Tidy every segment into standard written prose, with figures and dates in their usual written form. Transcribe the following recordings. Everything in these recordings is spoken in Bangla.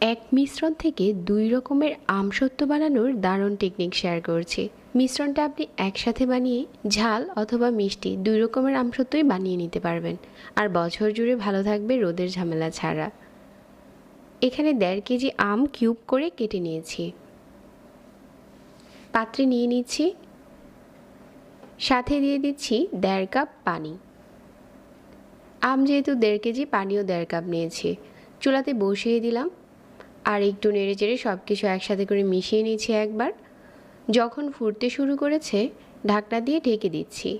এক মিশ্রণ থেকে ২ রকমের আমসত্ত্ব বানানোর দারুণ টেকনিক শেয়ার করছি। মিশ্রণটা আপনি একসাথে বানিয়ে ঝাল অথবা মিষ্টি ২ রকমের আমসত্ত্বই বানিয়ে নিতে পারবেন, আর বছর জুড়ে ভালো থাকবে রোদের ঝামেলা ছাড়া। এখানে ১.৫ কেজি আম কিউব করে কেটে নিয়েছি, পাত্রে নিয়ে নিচ্ছি। সাথে দিয়ে দিচ্ছি ১.৫ কাপ পানি। আম যেহেতু ১.৫ কেজি, পানিও ১.৫ কাপ নিয়েছি। চুলাতে বসিয়ে দিলাম আর একটু নেড়েচেড়ে সব কিছু একসাথে করে মিশিয়ে নিচ্ছি একবার। যখন ফুটতে শুরু করেছে ঢাকনা দিয়ে ঢেকে দিচ্ছি।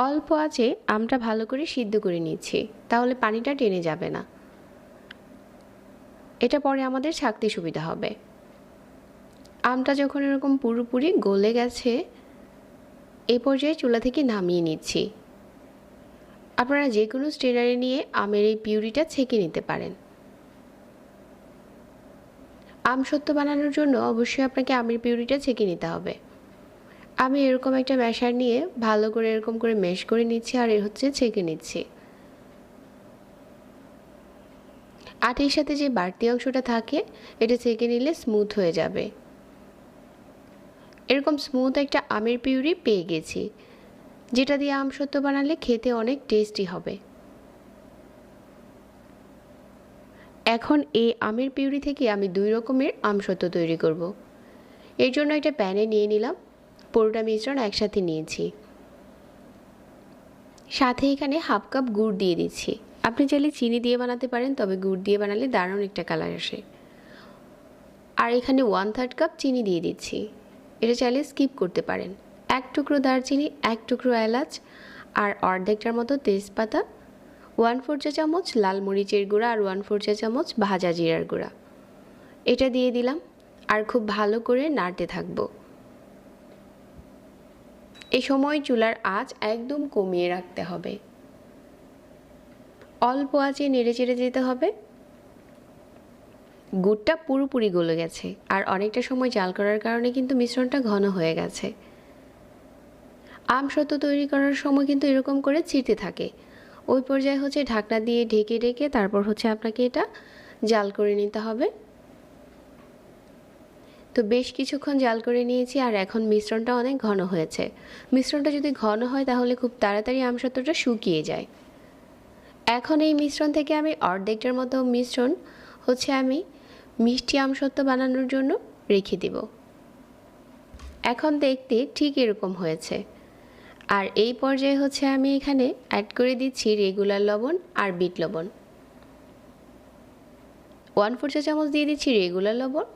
অল্প আঁচে আমটা ভালো করে সিদ্ধ করে নিচ্ছি, তাহলে পানিটা টেনে যাবে না। এটা পরে আমাদের ছাঁকতে সুবিধা হবে। আমটা যখন এরকম পুরোপুরি গলে গেছে, এই পর্যায়ে চুলা থেকে নামিয়ে নিচ্ছি। আপনারা যে কোনো স্ট্রেনারে নিয়ে আমের এই পিউরিটা ছেঁকে নিতে পারেন। আমসত্ত্ব বানানোর জন্য অবশ্যই আপনাকে আমের পিউরিটা ছেঁকে নিতে হবে। আমি এরকম একটা ম্যাশার নিয়ে ভালো করে এরকম করে ম্যাশ করে নিচ্ছি, আর ছেঁকে নিচ্ছি। আটির সাথে যে বাড়তি অংশটা থাকে এটা ছেঁকে নিলে স্মুথ হয়ে যাবে। এরকম স্মুথ একটা আমের পিউরি পেয়ে গেছি, যেটা দিয়ে আমসত্ত্ব বানালে খেতে অনেক টেস্টি হবে। এখন এই আমের পিউরি থেকে আমি ২ রকমের আমসত্ত্ব তৈরি করব। এর জন্য একটা প্যানে নিয়ে নিলাম, পুরোটা মিশ্রণ একসাথে নিয়েছি। সাথে এখানে 1/2 কাপ গুড় দিয়ে দিচ্ছি। আপনি চাইলে চিনি দিয়ে বানাতে পারেন, তবে গুড় দিয়ে বানালে দারুণ একটা কালার আসে। আর এখানে 1/3 কাপ চিনি দিয়ে দিচ্ছি, এটা চাইলে স্কিপ করতে পারেন। 1 টুকরো দারচিনি, 1 টুকরো এলাচ, আর অর্ধেকটার মতো তেজপাতা, 1/4 চা চামচ লাল মরিচের গুঁড়া, আর 1/4 চা চামচ ভাজা জিরার গুঁড়া। এটা দিয়ে দিলাম আর খুব ভালো করে নাড়তে থাকবো। এই সময় চুলার আঁচ একদম কমিয়ে রাখতে হবে, অল্প আঁচে নেড়ে চেড়ে যেতে হবে। গুড়টা পুরোপুরি গলে গেছে, আর অনেকটা সময় জাল করার কারণে কিন্তু মিশ্রণটা ঘন হয়ে গেছে। আমসত্ত্ব তৈরি করার সময় কিন্তু এরকম করে ছিটতে থাকে। ওই পর্যায়ে ঢাকনা দিয়ে ঢেকে ঢেকে তারপর আপনাকে এটা জাল করে নিতে হবে। তো বেশ কিছুক্ষণ জাল করে নিয়েছি, আর এখন মিশ্রণটা অনেক ঘন হয়েছে। মিশ্রণটা যদি ঘন হয় তাহলে খুব তাড়াতাড়ি আমসত্ত্বটা শুকিয়ে যায়। এখন এই মিশ্রণ থেকে আমি অর্ধেকটার মতো মিশ্রণ আমি মিষ্টি আমসত্ত্ব বানানোর জন্য রেখে দিব। এখন দেখতে ঠিক এরকম হয়েছে। আর এই পর্যায়ে আমি এখানে অ্যাড করে দিচ্ছি রেগুলার লবণ আর বিট লবণ। 1/4 চা চামচ দিয়ে দিচ্ছি রেগুলার লবণ,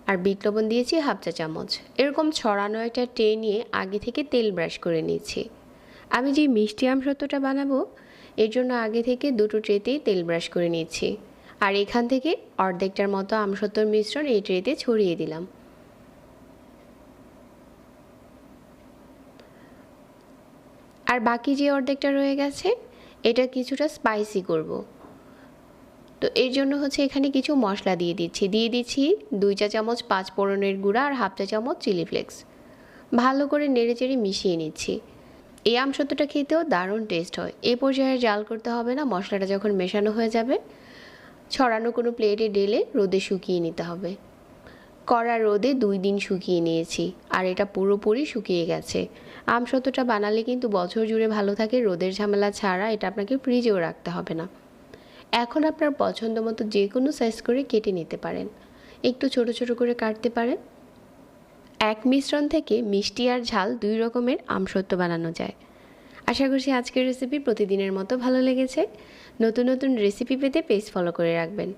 আর বিট লবণ দিয়েছি 1/2 চা চামচ। এরকম ছড়ানো একটা ট্রে নিয়ে আগে থেকে তেল ব্রাশ করে নিচ্ছি। আমি যে মিষ্টি আমসত্ত্বটা বানাবো এর জন্য আগে থেকে দুটো ট্রেতেই তেল ব্রাশ করে নিচ্ছি, আর এখান থেকে অর্ধেকটার মতো আমসত্ত্বর মিশ্রণ এই ট্রেতে ছড়িয়ে দিলাম। আর বাকি যে অর্ধেকটা রয়ে গেছে এটা কিছুটা স্পাইসি করব। তো এর জন্য এখানে কিছু মশলা দিয়ে দিচ্ছি 2 চা চামচ 5 ফোড়নের গুঁড়া, আর 1/2 চা চামচ চিলি ফ্লেক্স। ভালো করে নেড়েচেড়ে মিশিয়ে নিচ্ছি। এই আমসত্ত্বটা খেতেও দারুণ টেস্ট হয়। এই পর্যায়ে জাল করতে হবে না। মশলাটা যখন মেশানো হয়ে যাবে ছড়ানো কোনো প্লেটে ঢেলে রোদে শুকিয়ে নিতে হবে। কড়া রোদে 2 দিন শুকিয়ে নিয়েছি, আর এটা পুরোপুরি শুকিয়ে গেছে। আমসত্ত্বটা বানালে কিন্তু বছর জুড়ে ভালো থাকে রোদের ঝামেলা ছাড়া। এটা আপনাকে ফ্রিজেও রাখতে হবে না। এখন আপনার পছন্দ মতো যে কোনো সাইজ করে কেটে নিতে পারেন, একটু ছোট ছোট করে কাটতে পারেন। এক মিশ্রণ থেকে মিষ্টি আর ঝাল 2 রকমের আমসত্ত্ব বানানো যায়। আশা করছি আজকের রেসিপি প্রতিদিনের মতো ভালো লেগেছে। নতুন নতুন রেসিপি পেতে পেজ ফলো করে রাখবেন।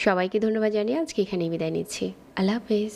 সবাইকে ধন্যবাদ জানিয়ে আজকে এখানেই বিদায় নিচ্ছি। আল্লাহ হাফেজ।